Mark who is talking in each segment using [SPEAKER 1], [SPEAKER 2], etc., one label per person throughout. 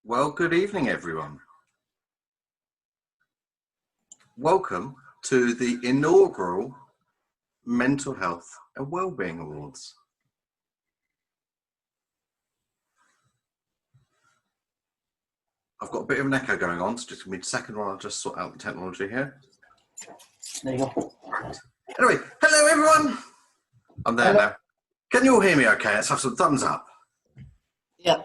[SPEAKER 1] Well, good evening, everyone. Welcome to the inaugural Mental Health and Wellbeing Awards. I've got a bit of an echo going on, so just give me a second while I just sort out the technology here.
[SPEAKER 2] There you go.
[SPEAKER 1] Right. Anyway, hello everyone. I'm there now. Can you all hear me okay? Let's have some thumbs up.
[SPEAKER 2] Yeah.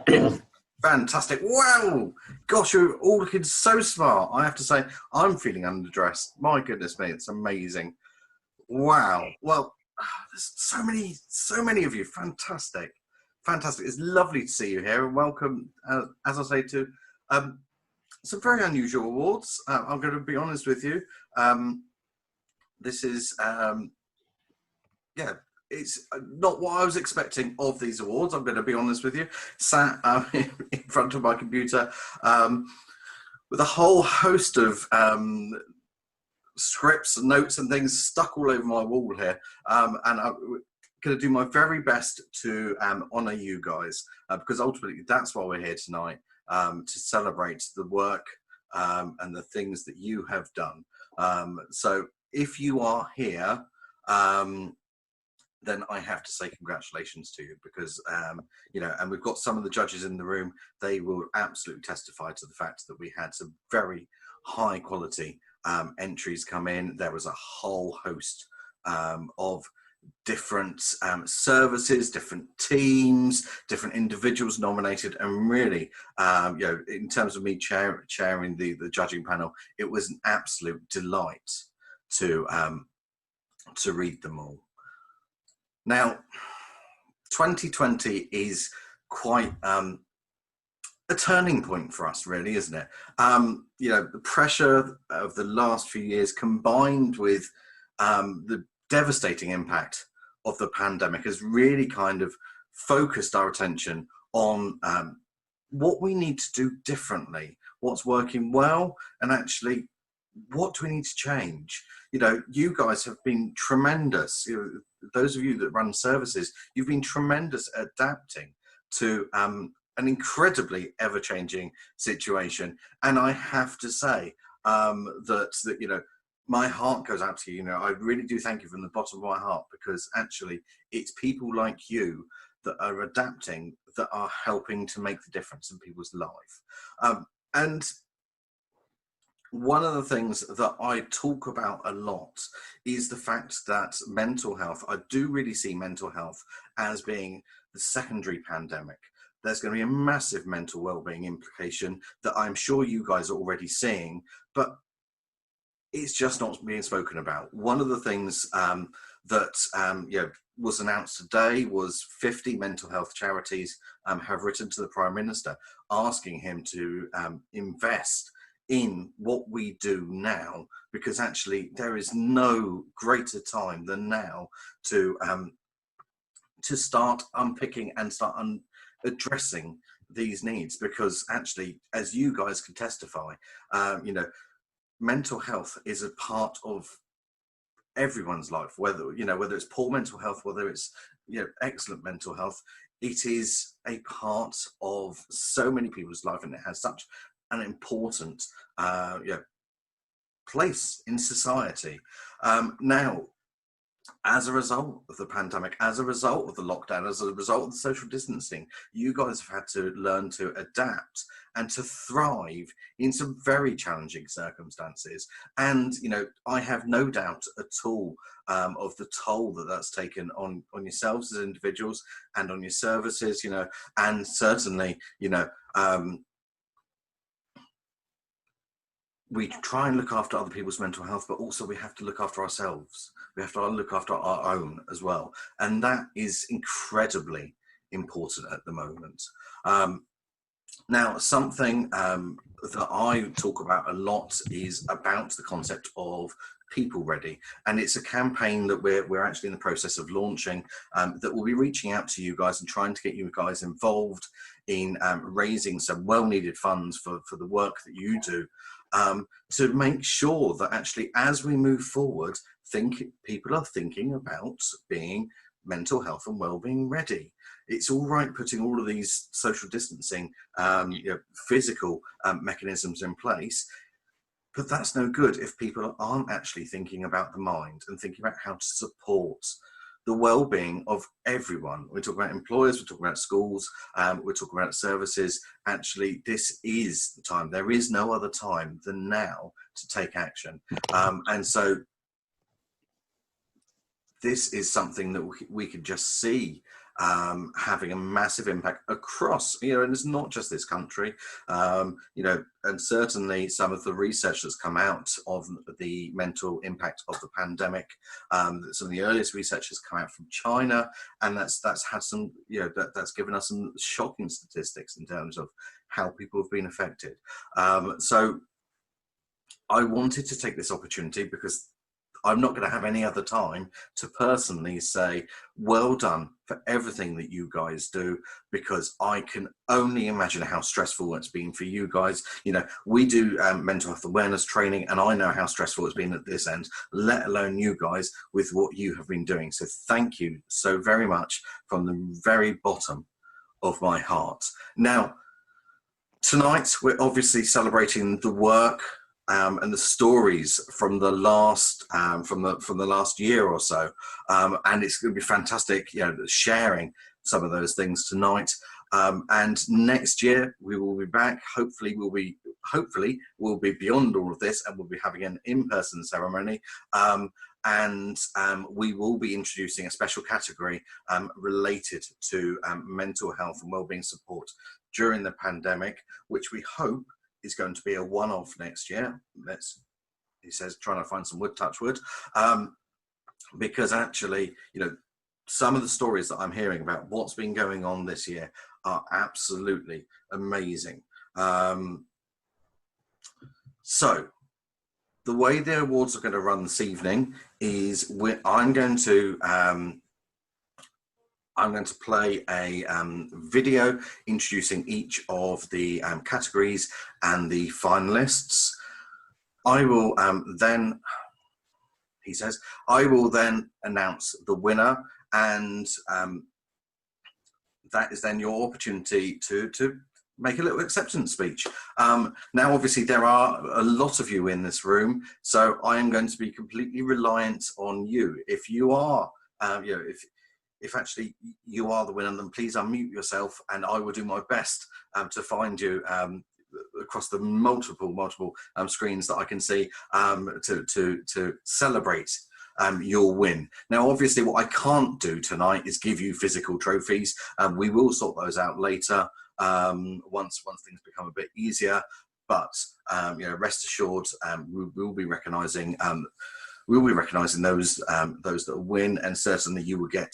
[SPEAKER 1] Fantastic. Wow. Gosh, you're all looking so smart. I have to say, I'm feeling underdressed. My goodness me, it's amazing. Wow. Well, there's so many of you. Fantastic. Fantastic. It's lovely to see you here, and welcome, as I say, to some very unusual awards. I'm going to be honest with you. This is, it's not what I was expecting of these awards. I'm going to be honest with you. Sat in front of my computer with a whole host of scripts and notes and things stuck all over my wall here, and I'm going to do my very best to honour you guys, because ultimately that's why we're here tonight, to celebrate the work and the things that you have done. So if you are here, then I have to say congratulations to you, because you know, and we've got some of the judges in the room. They will absolutely testify to the fact that we had some very high quality entries come in. There was a whole host of different services, different teams, different individuals nominated, and really, you know, in terms of me chairing the judging panel, it was an absolute delight to read them all. Now, 2020 is quite a turning point for us, really, isn't it? You know, the pressure of the last few years combined with the devastating impact of the pandemic has really kind of focused our attention on what we need to do differently, what's working well, and actually what do we need to change. You know, you guys have been tremendous. You know, those of you that run services, you've been tremendous at adapting to an incredibly ever-changing situation. And I have to say that you know, my heart goes out to you. You know, I really do thank you from the bottom of my heart, because actually it's people like you that are adapting that are helping to make the difference in people's life. And one of the things that I talk about a lot is the fact that mental health, I do really see mental health as being the secondary pandemic. There's going to be a massive mental well-being implication that I'm sure you guys are already seeing, but it's just not being spoken about. One of the things that you know, was announced today was 50 mental health charities have written to the Prime Minister asking him to invest in what we do now, because actually there is no greater time than now to start unpicking and start addressing these needs, because actually, as you guys can testify, you know, mental health is a part of everyone's life, whether, you know, whether it's poor mental health, whether it's, you know, excellent mental health. It is a part of so many people's life, and it has such an important you know, place in society. Now, as a result of the pandemic, as a result of the lockdown, as a result of the social distancing, you guys have had to learn to adapt and to thrive in some very challenging circumstances. And, you know, I have no doubt at all of the toll that that's taken on yourselves as individuals and on your services, you know, and certainly, you know, we try and look after other people's mental health, but also we have to look after ourselves. We have to look after our own as well. And that is incredibly important at the moment. Now, something that I talk about a lot is about the concept of People Ready. And it's a campaign that we're actually in the process of launching, that will be reaching out to you guys and trying to get you guys involved in raising some well-needed funds for the work that you do, to make sure that actually, as we move forward, people are thinking about being mental health and well-being ready. It's all right putting all of these social distancing, physical mechanisms in place, but that's no good if people aren't actually thinking about the mind and thinking about how to support the well-being of everyone. We're talking about employers, we're talking about schools, we're talking about services. Actually, this is the time. There is no other time than now to take action. And so this is something that we could just see having a massive impact across, and it's not just this country, and certainly some of the research that's come out of the mental impact of the pandemic. Some of the earliest research has come out from China, and that's had some, that's given us some shocking statistics in terms of how people have been affected. So I wanted to take this opportunity because I'm not going to have any other time to personally say, well done for everything that you guys do, because I can only imagine how stressful it's been for you guys. We do mental health awareness training, and I know how stressful it's been at this end, let alone you guys with what you have been doing. So thank you so very much from the very bottom of my heart. Now, tonight, we're obviously celebrating the work and the stories from the last from the last year or so, and it's going to be fantastic, sharing some of those things tonight. And next year we will be back. Hopefully we'll be beyond all of this, and we'll be having an in-person ceremony. And we will be introducing a special category related to mental health and wellbeing support during the pandemic, which we hope is going to be a one-off next year. He says, trying to find some wood, touch wood, because actually, some of the stories that I'm hearing about what's been going on this year are absolutely amazing. So the way the awards are going to run this evening is I'm going to play a video introducing each of the categories and the finalists. I will then, he says, I will then announce the winner, and that is then your opportunity to make a little acceptance speech. Now, obviously, there are a lot of you in this room, so I am going to be completely reliant on you. If you are, if actually you are the winner, then please unmute yourself, and I will do my best to find you across the multiple screens that I can see to celebrate your win. Now, obviously, what I can't do tonight is give you physical trophies. We will sort those out later once things become a bit easier. But rest assured, we will be recognising. We'll be recognising those that win, and certainly you will get.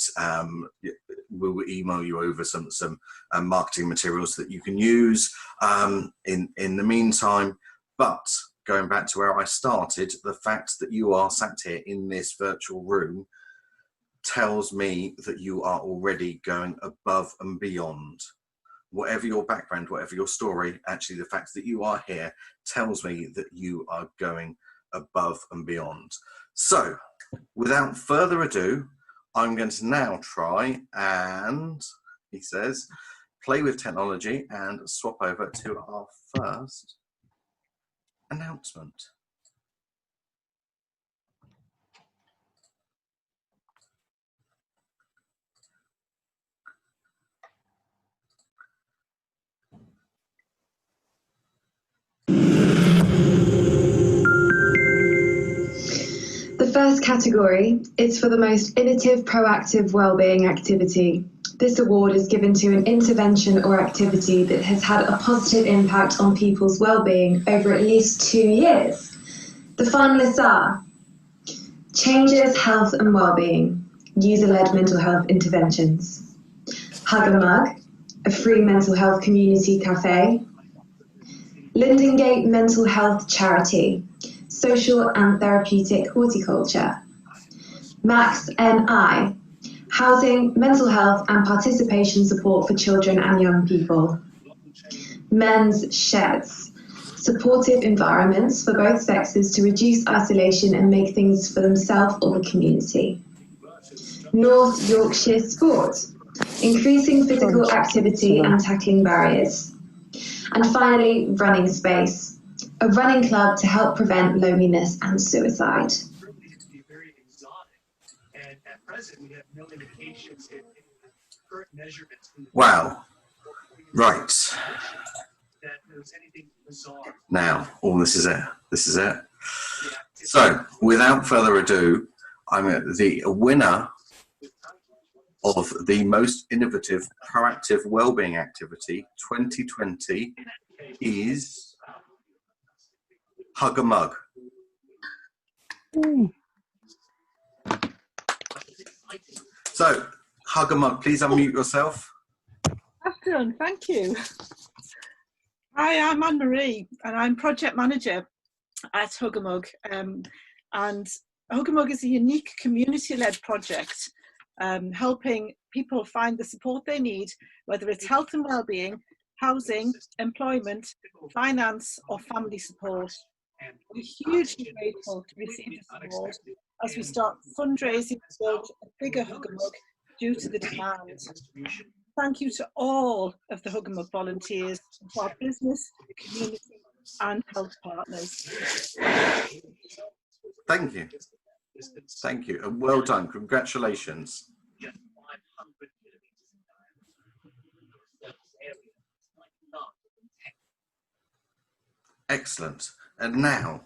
[SPEAKER 1] We will email you over some marketing materials that you can use in the meantime. But going back to where I started, the fact that you are sat here in this virtual room tells me that you are already going above and beyond. Whatever your background, whatever your story, actually the fact that you are here tells me that you are going above and beyond. So, without further ado, I'm going to now try and, he says, play with technology and swap over to our first announcement.
[SPEAKER 3] The first category is for the most innovative, proactive wellbeing activity. This award is given to an intervention or activity that has had a positive impact on people's wellbeing over at least 2 years. The finalists are Changes Health and Wellbeing, user-led mental health interventions. Hug a Mug, a free mental health community cafe. Lindengate Mental Health Charity, social and therapeutic horticulture. Max NI, housing, mental health and participation support for children and young people. Men's Sheds, supportive environments for both sexes to reduce isolation and make things for themselves or the community. North Yorkshire Sport, increasing physical activity and tackling barriers. And finally, Running Space, a running club to help prevent loneliness and suicide.
[SPEAKER 1] Wow. Right. Now, this is it. This is it. So, without further ado, the winner of the most innovative proactive wellbeing activity 2020 is Hug a Mug. So, Hug a Mug, please unmute yourself.
[SPEAKER 4] That's done, thank you. Hi, I'm Anne-Marie and I'm project manager at Hug a Mug. And Hug a Mug is a unique community-led project helping people find the support they need, whether it's health and wellbeing, housing, employment, finance or family support. We're hugely grateful to receive the support as we start fundraising to build a bigger Hug a Mug due to the demand. Thank you to all of the Hug a Mug volunteers, to our business, community and health partners.
[SPEAKER 1] Thank you. Thank you and well done. Congratulations. Excellent. And now,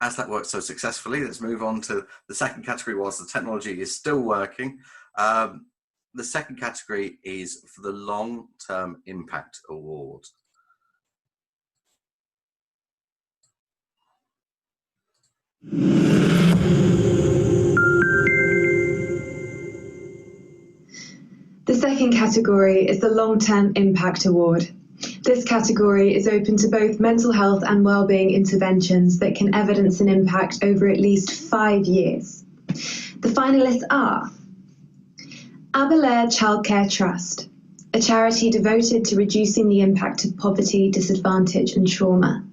[SPEAKER 1] as that worked so successfully, let's move on to the second category whilst the technology is still working. The second category is for the Long-Term Impact Award.
[SPEAKER 3] The second category is the Long-Term Impact Award. This category is open to both mental health and wellbeing interventions that can evidence an impact over at least 5 years. The finalists are Abelair Childcare Trust, a charity devoted to reducing the impact of poverty, disadvantage and trauma.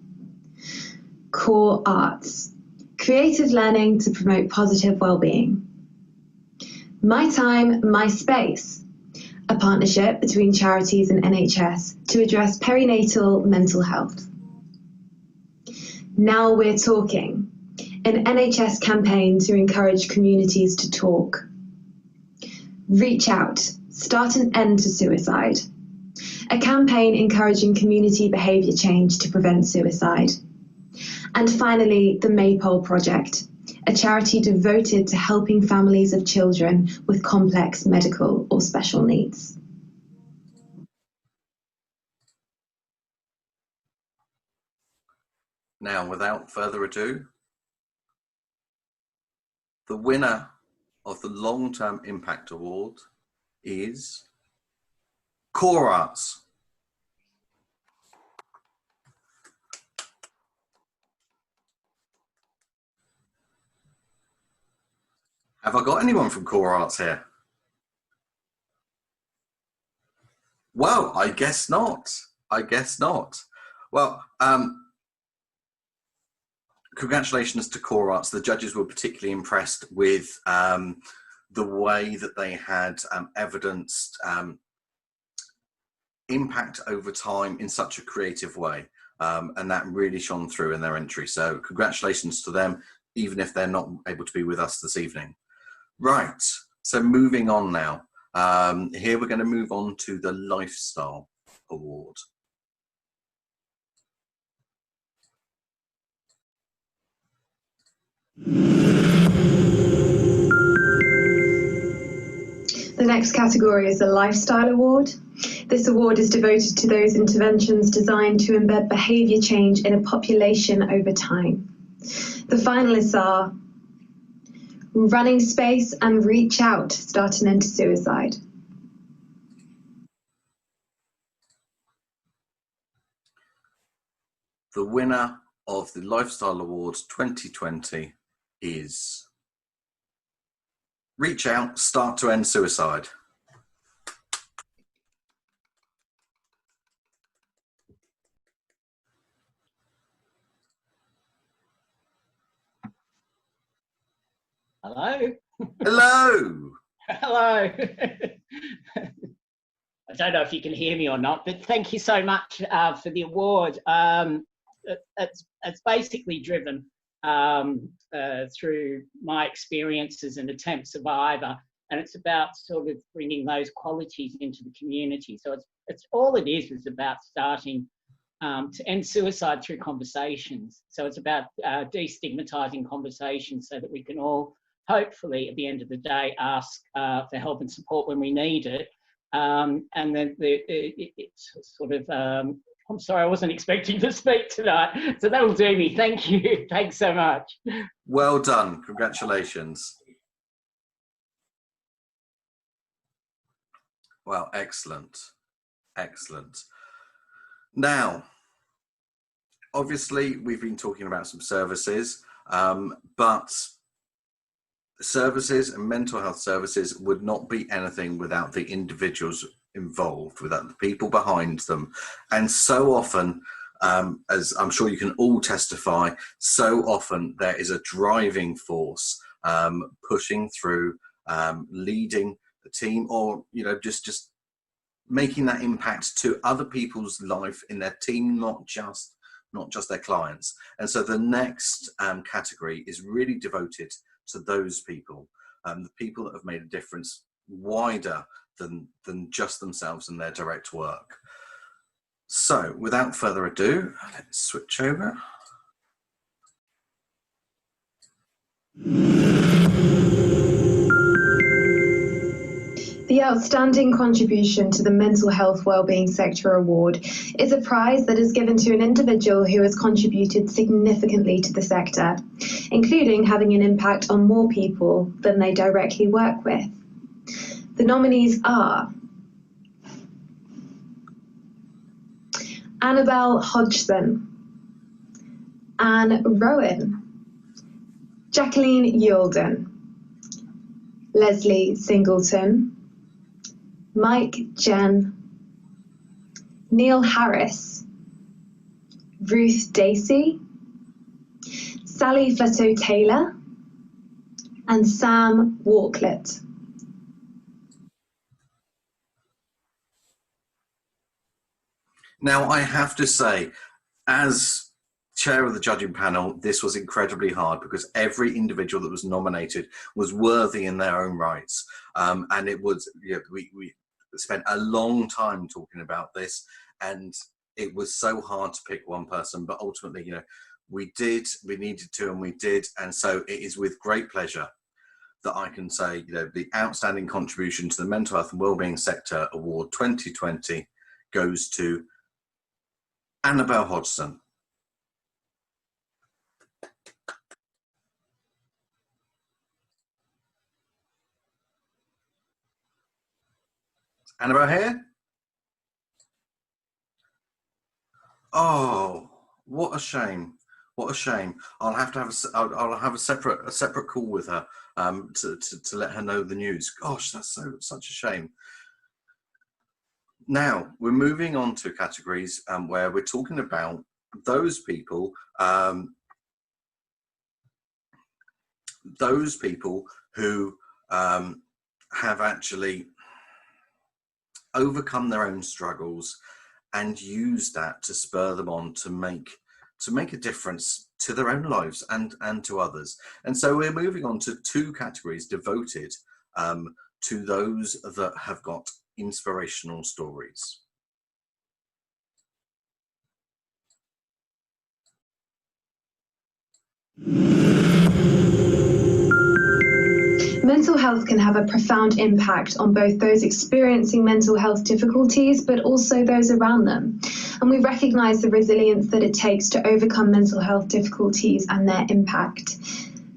[SPEAKER 3] Core Arts, creative learning to promote positive wellbeing. My Time, My Space, a partnership between charities and NHS to address perinatal mental health. Now We're Talking, an NHS campaign to encourage communities to talk. Reach Out, Start an End to Suicide, a campaign encouraging community behaviour change to prevent suicide. And finally, the Maypole Project, a charity devoted to helping families of children with complex medical or special needs.
[SPEAKER 1] Now, without further ado, the winner of the Long-Term Impact Award is Core Arts. Have I got anyone from Core Arts here? Well, I guess not. I guess not. Well, congratulations to Core Arts. The judges were particularly impressed with the way that they had evidenced impact over time in such a creative way. And that really shone through in their entry. So congratulations to them, even if they're not able to be with us this evening. Right, so moving on now. Here we're going to move on to the Lifestyle Award.
[SPEAKER 3] The next category is the Lifestyle Award. This award is devoted to those interventions designed to embed behaviour change in a population over time. The finalists are Running Space and Reach Out, Start an End to Suicide.
[SPEAKER 1] The winner of the Lifestyle Awards 2020 is Reach Out, Start to End Suicide.
[SPEAKER 2] Hello.
[SPEAKER 1] Hello.
[SPEAKER 2] Hello. I don't know if you can hear me or not, but thank you so much for the award. It's basically driven through my experience as an attempt survivor, and it's about sort of bringing those qualities into the community. So it's all it is about starting to end suicide through conversations. So it's about destigmatizing conversations so that we can all, hopefully, at the end of the day, ask for help and support when we need it. And then it's sort of, I'm sorry, I wasn't expecting to speak tonight. So that'll do me. Thank you. Thanks so much.
[SPEAKER 1] Well done. Congratulations. Well, excellent. Excellent. Now, obviously, we've been talking about some services, but services and mental health services would not be anything without the individuals involved, without the people behind them. And so often, as I'm sure you can all testify, so often there is a driving force pushing through, leading the team, or just making that impact to other people's life in their team, not just their clients. And so the next category is really devoted to those people, the people that have made a difference wider than just themselves and their direct work. So without further ado, let's switch over.
[SPEAKER 3] The Outstanding Contribution to the Mental Health Wellbeing Sector Award is a prize that is given to an individual who has contributed significantly to the sector, including having an impact on more people than they directly work with. The nominees are Annabelle Hodgson, Anne Rowan, Jacqueline Yulden, Leslie Singleton, Mike Jen, Neil Harris, Ruth Dacey, Sally Fletto-Taylor, and Sam Walklett.
[SPEAKER 1] Now, I have to say, as chair of the judging panel, this was incredibly hard because every individual that was nominated was worthy in their own rights. And it was, we spent a long time talking about this, and it was so hard to pick one person, but ultimately, we needed to, and we did. And so it is with great pleasure that I can say, the Outstanding Contribution to the Mental Health and Wellbeing Sector Award 2020 goes to Annabelle Hodgson. Annabelle here? Oh, what a shame! What a shame! I'll have a separate call with her to let her know the news. Gosh, that's such a shame. Now we're moving on to categories where we're talking about those people who have actually overcome their own struggles and use that to spur them on to make a difference to their own lives and to others. And so we're moving on to two categories devoted to those that have got inspirational stories.
[SPEAKER 3] Mental health can have a profound impact on both those experiencing mental health difficulties, but also those around them. And we recognise the resilience that it takes to overcome mental health difficulties and their impact.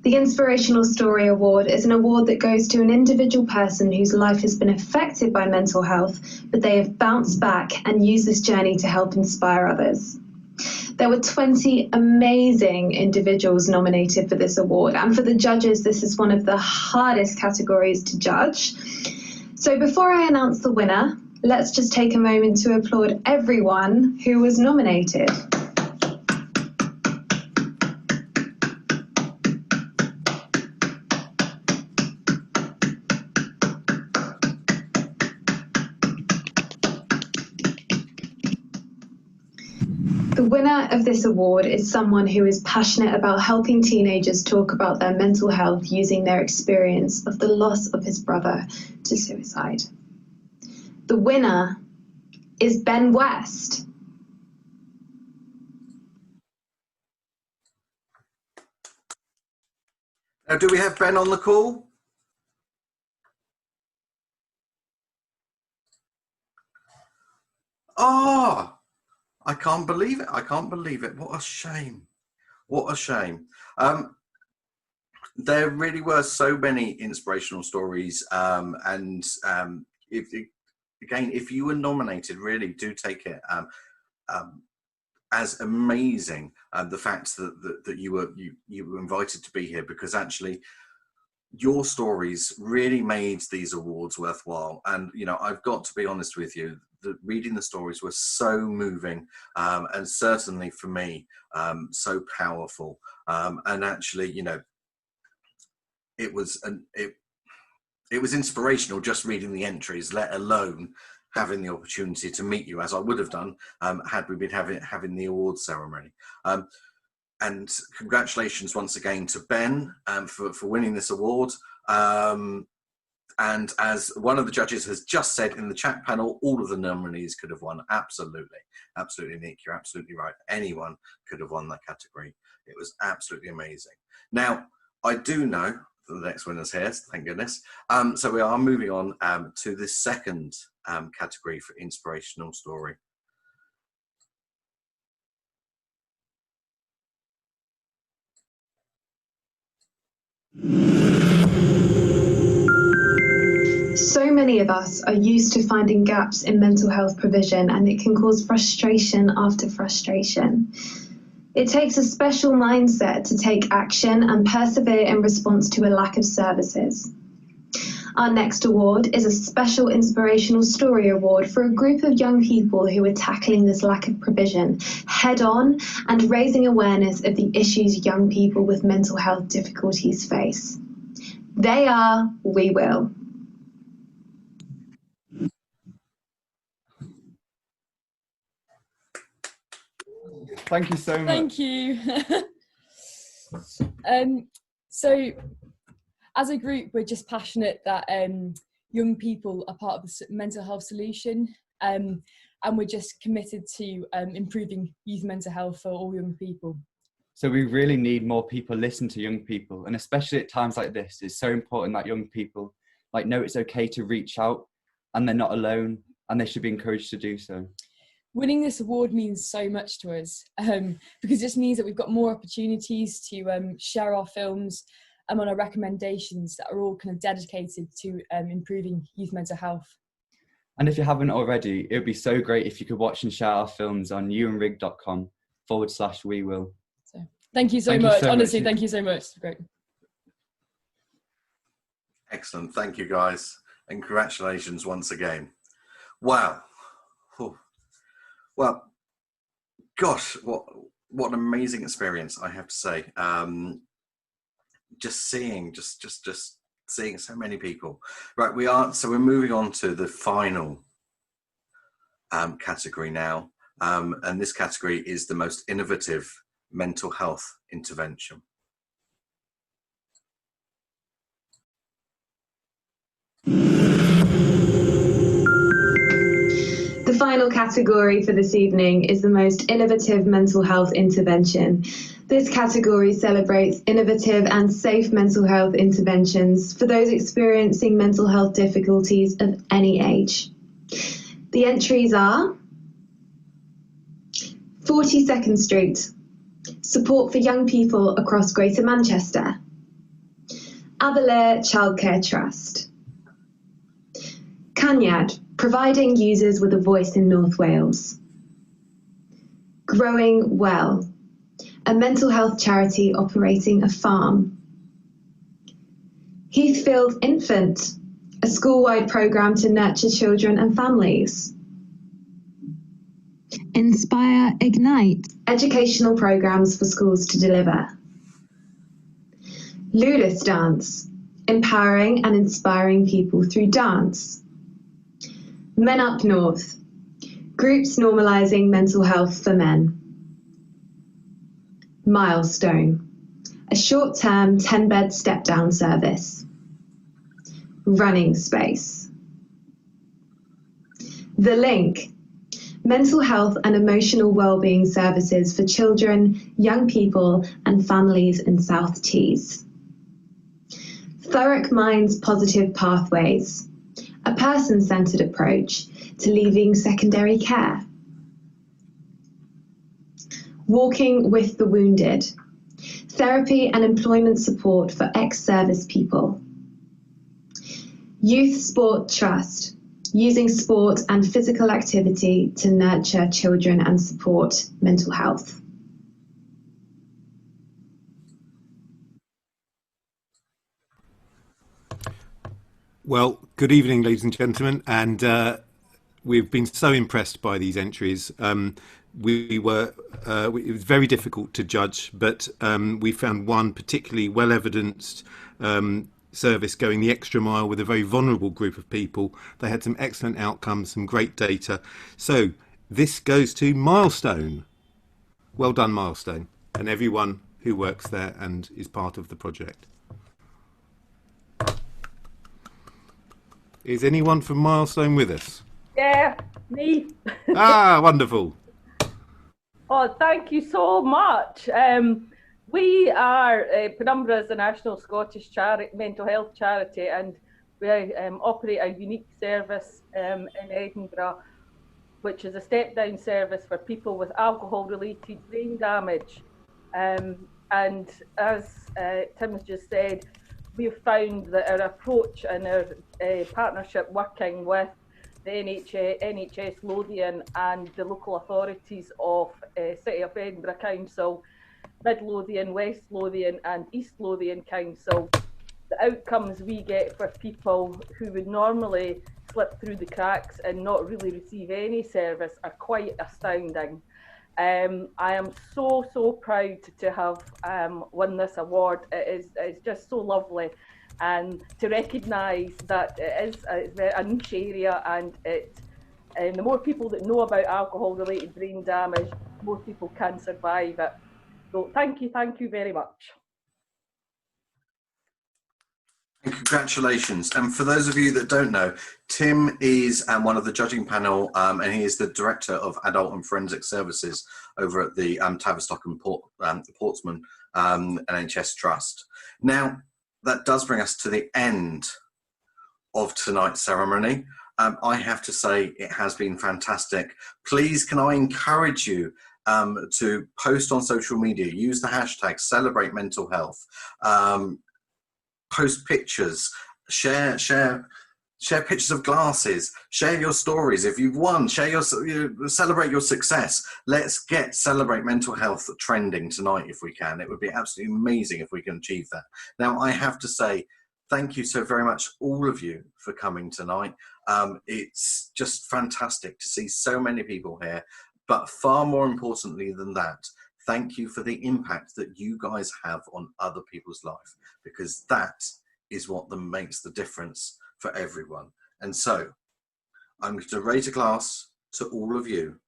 [SPEAKER 3] The Inspirational Story Award is an award that goes to an individual person whose life has been affected by mental health, but they have bounced back and used this journey to help inspire others. There were 20 amazing individuals nominated for this award, and for the judges, this is one of the hardest categories to judge. So before I announce the winner, let's just take a moment to applaud everyone who was nominated. The winner of this award is someone who is passionate about helping teenagers talk about their mental health using their experience of the loss of his brother to suicide. The winner is Ben West.
[SPEAKER 1] Now, do we have Ben on the call? Oh, I can't believe it. I can't believe it. What a shame. What a shame. There really were so many inspirational stories. If you were nominated, really do take it as amazing. The fact that you were invited to be here, because actually your stories really made these awards worthwhile. And, you know, I've got to be honest with you, reading the stories was so moving, and certainly for me, so powerful. And actually, you know, it was inspirational just reading the entries, let alone having the opportunity to meet you, as I would have done had we been having the awards ceremony. And congratulations once again to Ben for winning this award. And as one of the judges has just said in the chat panel, all of the nominees could have won. Absolutely. Absolutely, Nick, you're absolutely right. Anyone could have won that category. It was absolutely amazing. Now, I do know that the next winner's here, thank goodness. So we are moving on to the second category for inspirational story.
[SPEAKER 3] So many of us are used to finding gaps in mental health provision, and it can cause frustration after frustration. It takes a special mindset to take action and persevere in response to a lack of services. Our next award is a special inspirational story award for a group of young people who are tackling this lack of provision head on and raising awareness of the issues young people with mental health difficulties face. They are We Will.
[SPEAKER 5] Thank you so much.
[SPEAKER 6] Thank you. So as a group, we're just passionate that young people are part of the mental health solution, and we're just committed to improving youth mental health for all young people.
[SPEAKER 5] So we really need more people listen to young people, and especially at times like this, it's so important that young people know it's okay to reach out, and they're not alone, and they should be encouraged to do so.
[SPEAKER 6] Winning this award means so much to us, because this means that we've got more opportunities to share our films on our recommendations that are all kind of dedicated to improving youth mental health.
[SPEAKER 5] And if you haven't already, it would be so great if you could watch and share our films on youandrig.com/we will.
[SPEAKER 6] So thank you so much. Honestly, thank you so much. It's great.
[SPEAKER 1] Excellent. Thank you, guys. And congratulations once again. Wow. Whew. Well, gosh, what an amazing experience, I have to say. Just seeing so many people. Right, we're moving on to the final category now. And this category is the most innovative mental health intervention.
[SPEAKER 3] The final category for this evening is the most innovative mental health intervention. This category celebrates innovative and safe mental health interventions for those experiencing mental health difficulties of any age. The entries are 42nd Street, support for young people across Greater Manchester. Aberlour Childcare Trust. Canyad, providing users with a voice in North Wales. Growing Well, a mental health charity operating a farm. Heathfield Infant, a school-wide programme to nurture children and families. Inspire Ignite, educational programmes for schools to deliver. Ludus Dance, empowering and inspiring people through dance. Men Up North, groups normalising mental health for men. Milestone, a short-term 10-bed step-down service. Running Space. The Link, mental health and emotional wellbeing services for children, young people and families in South Tees. Thurrock Minds Positive Pathways, a person-centred approach to leaving secondary care. Walking with the Wounded, therapy and employment support for ex-service people. Youth Sport Trust, using sport and physical activity to nurture children and support mental health.
[SPEAKER 7] Well, good evening, ladies and gentlemen, and we've been so impressed by these entries. It was very difficult to judge, but we found one particularly well-evidenced service going the extra mile with a very vulnerable group of people. They had some excellent outcomes, some great data. So this goes to Milestone. Well done, Milestone, and everyone who works there and is part of the project. Is anyone from Milestone with us?
[SPEAKER 8] Yeah, me.
[SPEAKER 7] Ah, wonderful.
[SPEAKER 8] Oh, thank you so much. We are, Penumbra is a national Scottish mental health charity, and we operate a unique service in Edinburgh, which is a step-down service for people with alcohol-related brain damage. And as Tim has just said, we've found that our approach and our partnership working with the NHS Lothian and the local authorities of City of Edinburgh Council, Mid Lothian, West Lothian and East Lothian Council, the outcomes we get for people who would normally slip through the cracks and not really receive any service are quite astounding. I am so proud to have won this award. It's just so lovely, and to recognise that it's a niche area, and the more people that know about alcohol-related brain damage, more people can survive it. So thank you very much.
[SPEAKER 1] Congratulations. And for those of you that don't know, Tim is one of the judging panel, and he is the Director of Adult and Forensic Services over at the Tavistock and Portsmouth NHS Trust. Now, that does bring us to the end of tonight's ceremony. I have to say it has been fantastic. Please, can I encourage you to post on social media, use the hashtag Celebrate Mental Health. Post pictures, share pictures of glasses, share your stories. If you've won, celebrate your success. Let's get Celebrate Mental Health trending tonight if we can. It would be absolutely amazing if we can achieve that. Now, I have to say, thank you so very much, all of you, for coming tonight. It's just fantastic to see so many people here, but far more importantly than that, thank you for the impact that you guys have on other people's life, because that is what makes the difference for everyone. And so I'm going to raise a glass to all of you.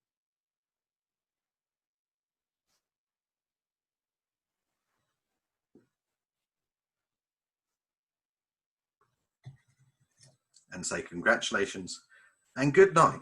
[SPEAKER 1] And say congratulations and good night.